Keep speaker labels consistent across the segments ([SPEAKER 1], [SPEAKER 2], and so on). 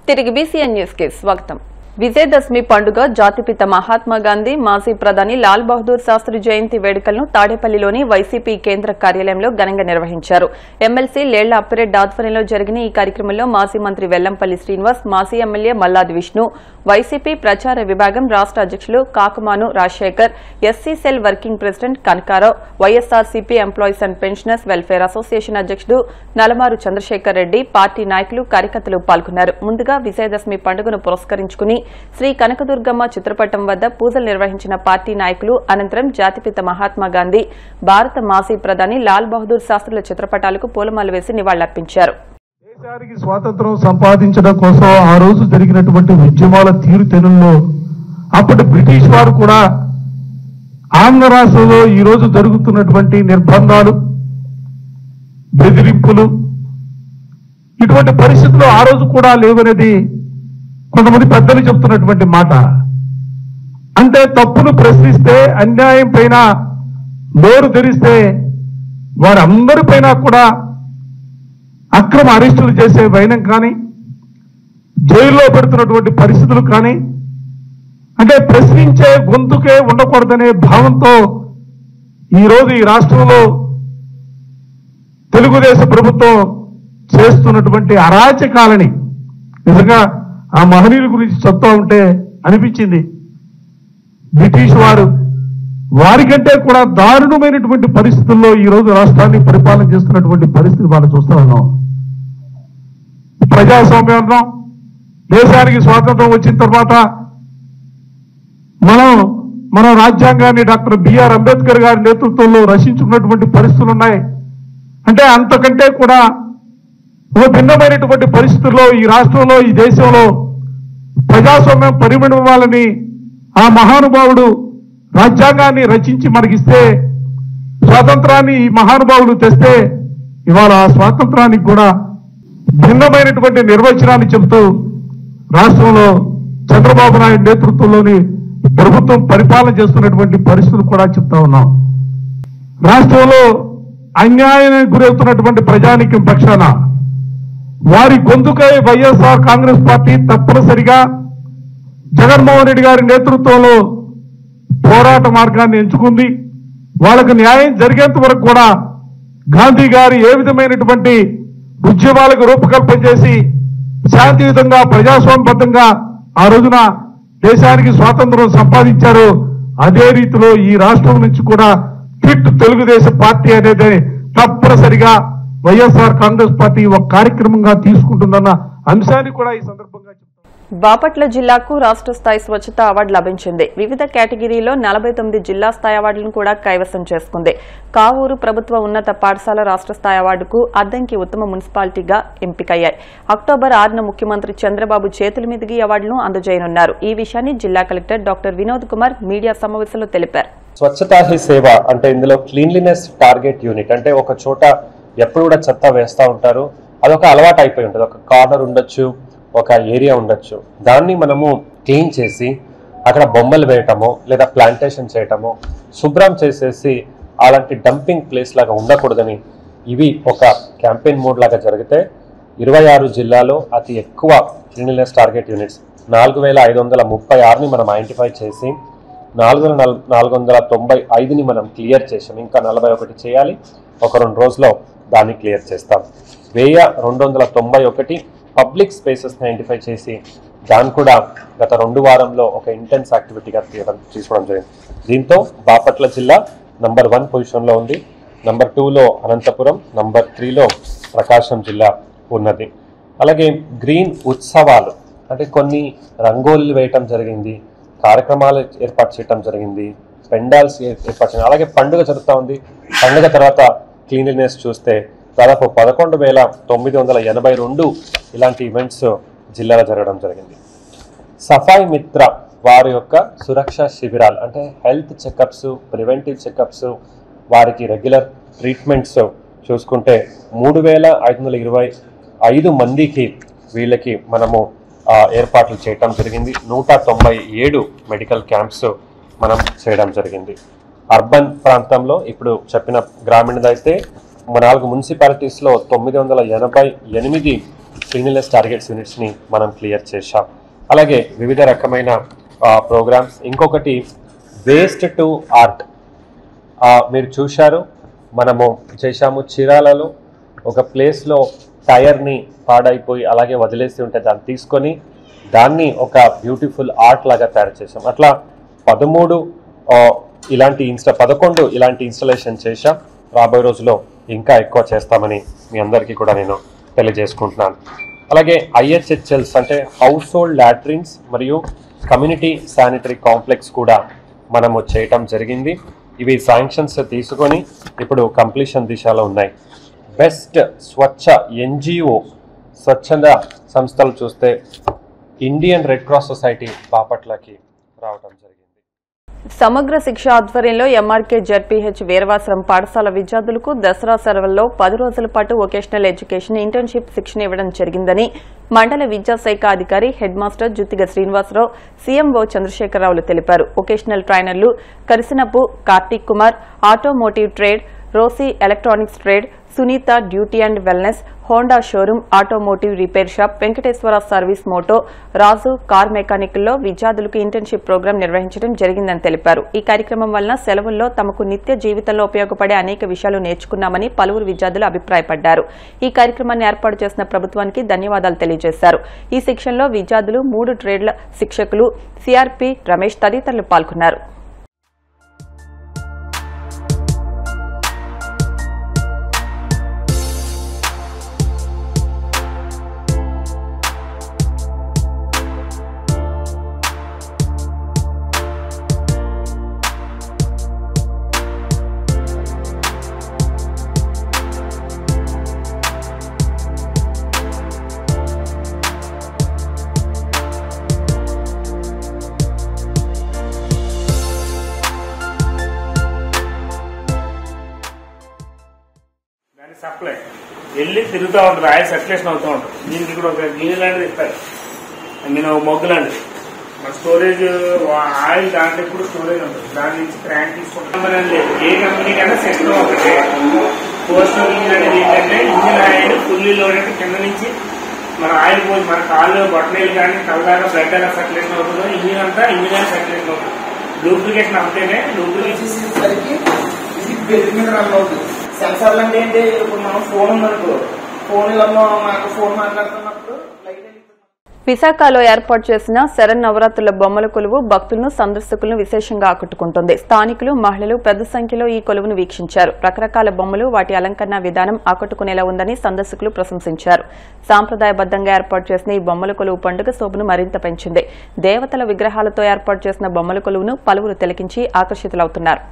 [SPEAKER 1] తిరిగి BCN news కి స్వాగతం. విజయదశమి పండుగ జాతిపిత మహాత్మా గాంధీ మాజీ ప్రధాని లాల్ బహదూర్ శాస్త్రి జయంతి వేడుకలను తాడేపల్లిలోని వైసీపీ కేంద్ర కార్యాలయంలో ఘనంగా నిర్వహించారు. ఎమ్మెల్సీ లేళ్ల అప్పిరెడ్డి ఆధ్వర్యంలో జరిగిన ఈ కార్యక్రమంలో మాజీ మంత్రి వెల్లంపల్లి శ్రీనివాస్, మాజీ ఎమ్మెల్యే మల్లాది విష్ణు, వైసీపీ ప్రచార విభాగం రాష్ట్ర అధ్యక్షులు Kakumanu Rajasekhar, SC cell working president Kanakarao, YSRCP employees and pensioners welfare association అధ్యక్షుడు నలమారు చంద్రశేఖర్ రెడ్డి, పార్టీ నాయకులు, కార్యకర్తలు పాల్గొన్నారు. ముందుగా విజయదశమి పండుగను పురస్కరించుకుని శ్రీ కనకదుర్గమ్మ చిత్రపటం వద్ద పూజలు నిర్వహించిన పార్టీ నాయకులు అనంతరం జాతిపిత మహాత్మా గాంధీ, భారత మాజీ ప్రధాని లాల్ బహదూర్ శాస్త్రుల చిత్రపటాలకు పూలమాల వేసి నివాళులర్పించారు.
[SPEAKER 2] దేశానికి స్వాతంత్రం సంపాదించడం కోసం ఆ రోజు జరిగినటువంటి ఉద్యమాల తీరుతెన్నుల్లో అప్పటి బ్రిటిష్ వారు కూడా ఆంధ్ర రాష్ట్రంలో ఈ రోజు జరుగుతున్నటువంటి నిర్బంధాలు, బెదిరింపులు, ఇటువంటి పరిస్థితులు ఆ రోజు కూడా లేవనేది కొంతమంది పెద్దలు చెప్తున్నటువంటి మాట. అంటే తప్పును ప్రశ్నిస్తే, అన్యాయం పైన నోరు తెరిస్తే వారందరిపైన కూడా అక్రమ అరెస్టులు చేసే వైనం కానీ, జైల్లో పెడుతున్నటువంటి పరిస్థితులు కానీ, అంటే ప్రశ్నించే గొంతుకే ఉండకూడదనే భావంతో ఈరోజు ఈ రాష్ట్రంలో తెలుగుదేశం ప్రభుత్వం చేస్తున్నటువంటి అరాచకాలని నిజంగా ఆ మహనీయుల గురించి చెప్తా ఉంటే అనిపించింది. బ్రిటిష్ వారికంటే కూడా దారుణమైనటువంటి పరిస్థితుల్లో ఈ రోజు రాష్ట్రాన్ని పరిపాలన చేస్తున్నటువంటి పరిస్థితి మనం చూస్తా ఉన్నాం. ప్రజాస్వామ్యం అన్నాం, దేశానికి స్వాతంత్రం వచ్చిన తర్వాత మన రాజ్యాంగాన్ని డాక్టర్ బిఆర్ అంబేద్కర్ గారి నేతృత్వంలో రచించుకున్నటువంటి పరిస్థితులు ఉన్నాయి. అంటే అంతకంటే కూడా ఒక భిన్నమైనటువంటి పరిస్థితుల్లో ఈ రాష్ట్రంలో, ఈ దేశంలో ప్రజాస్వామ్యం పరిమళివ్వాలని ఆ మహానుభావుడు రాజ్యాంగాన్ని రచించి మనకిస్తే, స్వాతంత్రాన్ని ఈ మహానుభావులు తెస్తే ఇవాళ ఆ స్వాతంత్రానికి కూడా భిన్నమైనటువంటి నిర్వచనాన్ని చెబుతూ రాష్ట్రంలో చంద్రబాబు నాయుడు నేతృత్వంలోని ప్రభుత్వం పరిపాలన చేస్తున్నటువంటి పరిస్థితులు కూడా చెప్తా ఉన్నాం. రాష్ట్రంలో అన్యాయానికి గురవుతున్నటువంటి ప్రజానీకం పక్షాన వారి గొంతుకై వైఎస్ఆర్ కాంగ్రెస్ పార్టీ తప్పనిసరిగా జగన్మోహన్ రెడ్డి గారి నేతృత్వంలో పోరాట మార్గాన్ని ఎంచుకుంది. వాళ్ళకు న్యాయం జరిగేంత వరకు కూడా గాంధీ గారు ఏ విధమైనటువంటి ఉద్యమాలకు రూపకల్పన చేసి శాంతియుతంగా, ప్రజాస్వామ్యబద్ధంగా ఆ రోజున దేశానికి స్వాతంత్రం సంపాదించారో అదే రీతిలో ఈ రాష్ట్రం నుంచి కూడా ఫిట్ తెలుగుదేశం పార్టీ అనేది తప్పనిసరిగా వైఎస్ఆర్ కాంగ్రెస్ పార్టీ ఒక కార్యక్రమంగా తీసుకుంటుందన్న అంశాన్ని కూడా ఈ సందర్భంగా చెప్తారు.
[SPEAKER 1] బాపట్ల జిల్లాకు రాష్ట్ర స్థాయి స్వచ్ఛత అవార్డు లభించింది. వివిధ కేటగిరీలో 49 జిల్లా స్థాయి అవార్డులను కూడా కైవసం చేసుకుంది. కావూరు ప్రభుత్వ ఉన్నత పాఠశాల రాష్ట్ర స్థాయి అవార్డుకు, అద్దంకి ఉత్తమ మున్సిపాలిటీగా ఎంపికయ్యాయి. అక్టోబర్ 6న ముఖ్యమంత్రి చంద్రబాబు చేతుల మీదుగా ఈ అవార్డును అందజేయనున్నారు. ఈ విషయాన్ని జిల్లా collector doctor Vinod Kumar media సమావేశంలో తెలిపారు.
[SPEAKER 3] స్వచ్ఛతా హీ సేవ అంటే ఇందులో క్లీన్లీనెస్ టార్గెట్ యూనిట్, అంటే ఒక చోట ఎప్పుడు కూడా చెత్త వేస్తూ ఉంటారు, అదొక అలవాటు అయిపోయి ఉంటుంది. ఒక కార్నర్ ఉండొచ్చు, ఒక ఏరియా ఉండొచ్చు, దాన్ని మనము క్లీన్ చేసి అక్కడ బొమ్మలు వేయటమో లేదా ప్లాంటేషన్ చేయటమో, శుభ్రం చేసేసి అలాంటి డంపింగ్ ప్లేస్ లాగా ఉండకూడదని ఇవి ఒక క్యాంపెయిన్ మోడ్ లాగా జరిగితే 26 జిల్లాలో అతి ఎక్కువ క్లీన్లీనెస్ టార్గెట్ యూనిట్స్ 4536ని మనం ఐడెంటిఫై చేసి 4495ని మనం క్లియర్ చేసాం. ఇంకా 41 చేయాలి. ఒక 2 రోజుల్లో దాన్ని క్లియర్ చేస్తాం. 1291 పబ్లిక్ స్పేసెస్ని ఐడెంటిఫై చేసి దాన్ని కూడా గత 2 వారంలో ఒక ఇంటెన్స్ యాక్టివిటీగా తీసుకోవడం జరిగింది. దీంతో బాపట్ల జిల్లా నంబర్ 1 పొజిషన్లో ఉంది. నంబర్ 2లో అనంతపురం, నంబర్ 3లో ప్రకాశం జిల్లా ఉన్నది. అలాగే గ్రీన్ ఉత్సవాలు అంటే కొన్ని రంగోలీలు వేయటం జరిగింది, కార్యక్రమాలు ఏర్పాటు చేయటం జరిగింది, పెండాల్స్ ఏర్పాటు చేయడం, అలాగే పండుగ జరుగుతూ ఉంది. పండుగ తర్వాత క్లీన్లీనెస్ చూస్తే దాదాపు 11,982 ఇలాంటి ఈవెంట్స్ జిల్లాలో జరగడం జరిగింది. సఫాయి మిత్ర వారి యొక్క సురక్ష శిబిరాలు అంటే హెల్త్ చెకప్స్, ప్రివెంటివ్ చెకప్స్, వారికి రెగ్యులర్ ట్రీట్మెంట్స్ చూసుకుంటే 3,525 మందికి వీళ్ళకి మనము ఏర్పాట్లు చేయటం జరిగింది. 197 మెడికల్ క్యాంప్స్ మనం చేయడం జరిగింది. అర్బన్ ప్రాంతంలో ఇప్పుడు చెప్పిన గ్రామీణదైతే 4 మున్సిపాలిటీస్లో 988 క్లీన్లీనెస్ టార్గెట్స్ యూనిట్స్ని మనం క్లియర్ చేశాం. అలాగే వివిధ రకమైన ప్రోగ్రామ్స్. ఇంకొకటి వేస్ట్ టు ఆర్ట్ మీరు చూశారు, మనము చేశాము. చీరాలలో ఒక ప్లేస్లో టైర్ని పాడైపోయి అలాగే వదిలేసి ఉంటే దాన్ని తీసుకొని దాన్ని ఒక బ్యూటిఫుల్ ఆర్ట్ లాగా తయారు చేసాం. అట్లా 11 ఇలాంటి ఇన్స్టలేషన్ చేశాం. రాబోయే రోజుల్లో ఇంకా ఎక్కువ చేస్తామని మీ అందరికీ కూడా నేను తెలియజేసుకుంటున్నాను. అలాగే IHHLs అంటే హౌస్ హోల్డ్ లాట్రిన్స్ మరియు కమ్యూనిటీ శానిటరీ కాంప్లెక్స్ కూడా మనము చేయటం జరిగింది. ఇవి శాంక్షన్స్ తీసుకొని ఇప్పుడు కంప్లీషన్ దిశలో ఉన్నాయి. బెస్ట్ స్వచ్ఛ NGO స్వచ్ఛంద సంస్థలు చూస్తే ఇండియన్ రెడ్ క్రాస్ సొసైటీ బాపట్లకి రావటం జరిగింది.
[SPEAKER 1] సమగ్ర శిక్ష ఆధ్వర్యంలో MRK ZPH వీరవాసరం పాఠశాల విద్యార్థులకు దసరా సెలవుల్లో 10 రోజుల పాటు వొకేషనల్ ఎడ్యుకేషన్ ఇంటర్న్షిప్ శిక్షణ ఇవ్వడం జరిగిందని మండల విద్యాశాఖ అధికారి head master Juttiga Srinivasarao, CMO చంద్రశేఖరరావులు తెలిపారు. వొకేషనల్ ట్రైనర్లు Karisinapu Karthik Kumar, automotive trade, Rosy electronics trade, Sunitha duty and wellness, Honda showroom, automotive repair shop, Venkateswara service moto, Raju car మెకానికల్లో విద్యార్థులకు ఇంటర్న్షిప్ ప్రోగ్రాం నిర్వహించడం జరిగిందని తెలిపారు. ఈ కార్యక్రమం వలన సెలవుల్లో తమకు నిత్య జీవితంలో ఉపయోగపడే అనేక విషయాలు నేర్చుకున్నామని పలువురు విద్యార్థులు అభిప్రాయపడ్డారు. ఈ కార్యక్రమాన్ని ఏర్పాటు చేసిన ప్రభుత్వానికి ధన్యవాదాలు తెలియజేశారు. ఈ శిక్షణలో విద్యార్థులు, 3 ట్రేడ్ల శిక్షకులు, CRP రమేష్ తదితరులు పాల్గొన్నారు.
[SPEAKER 4] సప్లై వెళ్ళి తిరుగుతూ ఉంటుంది, ఆయిల్ సర్క్యులేషన్ అవుతూ ఉంటుంది. దీనికి కూడా ఒక గిన్నె లాంటిది ఇస్తారు, నేను మొగ్గు లాంటిది. మన స్టోరేజ్ ఆయిల్ దాంట్లో కూడా స్టోరేజ్ ఉంటుంది. దాని నుంచి క్రాంక్ తీసుకుంటాం లేదు. ఏ కంపెనీకైనా సిస్టమ్ ఒకటే. పోస్టల్ ఇంజిన్ అనేది ఏంటంటే ఇంజిన్ ఆయిల్ ఫుల్లీ లోడెడ్ కింద నుంచి మన ఆయిల్ పోయి మన కాళ్ళు బట్టలు కానీ కళ్ళదాకా బ్లడ్ ఎలా సర్క్యులేషన్ అవుతుందో ఇంజిన్ అంతా ఇంజిన్ ఆయిల్ సర్క్యులేషన్ అవుతుంది. డూప్లికేషన్ అంటేనే డూప్లికేషన్ ఇది బెల్ట్ మీద రన్ అవుతుంది. సెన్సార్లు అంటే ఏంటి, ఇప్పుడు మనం ఫోన్ ఉందనుకో, ఫోన్ మనకు ఫోన్ మాట్లాడుతున్నప్పుడు
[SPEAKER 1] విశాఖలో ఏర్పాటు చేసిన శరన్నవరాత్రుల బొమ్మల కొలువు భక్తులను, సందర్శకులను విశేషంగా ఆకట్టుకుంటోంది. స్థానికులు, మహిళలు పెద్ద సంఖ్యలో ఈ కొలువును వీక్షించారు. రకరకాల బొమ్మలు, వాటి అలంకరణ విధానం ఆకట్టుకునేలా ఉందని సందర్శకులు ప్రశంసించారు. సాంప్రదాయబద్దంగా ఏర్పాటు చేసిన ఈ బొమ్మల కొలువు పండుగ శోభను మరింత పెంచింది. దేవతల విగ్రహాలతో ఏర్పాటు చేసిన బొమ్మల కొలువును పలువురు తిలకించి ఆకర్షితులవుతున్నారు.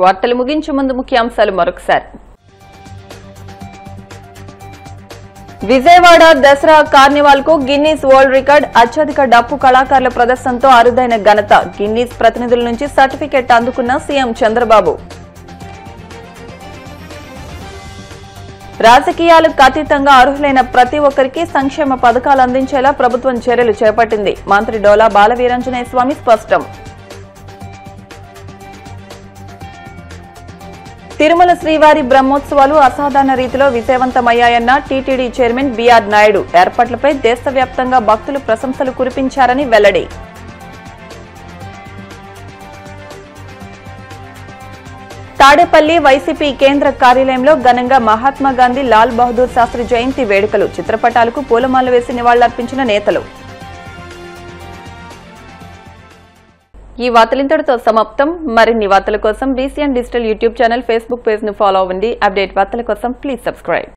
[SPEAKER 1] వార్తలు ముగించే ముందు ముఖ్యాంశాలు మరొకసారి. విజయవాడ దసరా కార్నివాల్ కు గిన్నీస్ వరల్డ్ రికార్డ్, అత్యధిక డప్పు కళాకారుల ప్రదర్శనతో అరుదైన ఘనత. గిన్నీస్ ప్రతినిధుల నుంచి సర్టిఫికెట్ అందుకున్న సీఎం చంద్రబాబు. రాజకీయాలకు అతీతంగా అర్హులైన ప్రతి ఒక్కరికి సంక్షేమ పథకాలు అందించేలా ప్రభుత్వం చర్యలు చేపట్టింది. మంత్రి డోలా బాలవీరాంజనేయ స్వామి స్పష్టం. తిరుమల శ్రీవారి బ్రహ్మోత్సవాలు అసాధారణ రీతిలో విజయవంతమయ్యాయన్న టీటీడీ చైర్మన్ బీఆర్ నాయుడు. ఏర్పాట్లపై దేశవ్యాప్తంగా భక్తులు ప్రశంసలు కురిపించారని వెల్లడి. తాడేపల్లి వైసీపీ కేంద్ర కార్యాలయంలో ఘనంగా మహాత్మాగాంధీ లాల్ బహదూర్ శాస్త్రి జయంతి వేడుకలు. చిత్రపటాలకు పూలమాల వేసి నివాళులర్పించిన నేతలు. ఈ వార్తలింతటితో సమాప్తం. మరిన్ని వార్తల కోసం BCN digital YouTube channel, Facebook page ను ఫాలో అవ్వండి. అప్డేట్ వార్తల కోసం ప్లీజ్ సబ్స్క్రైబ్.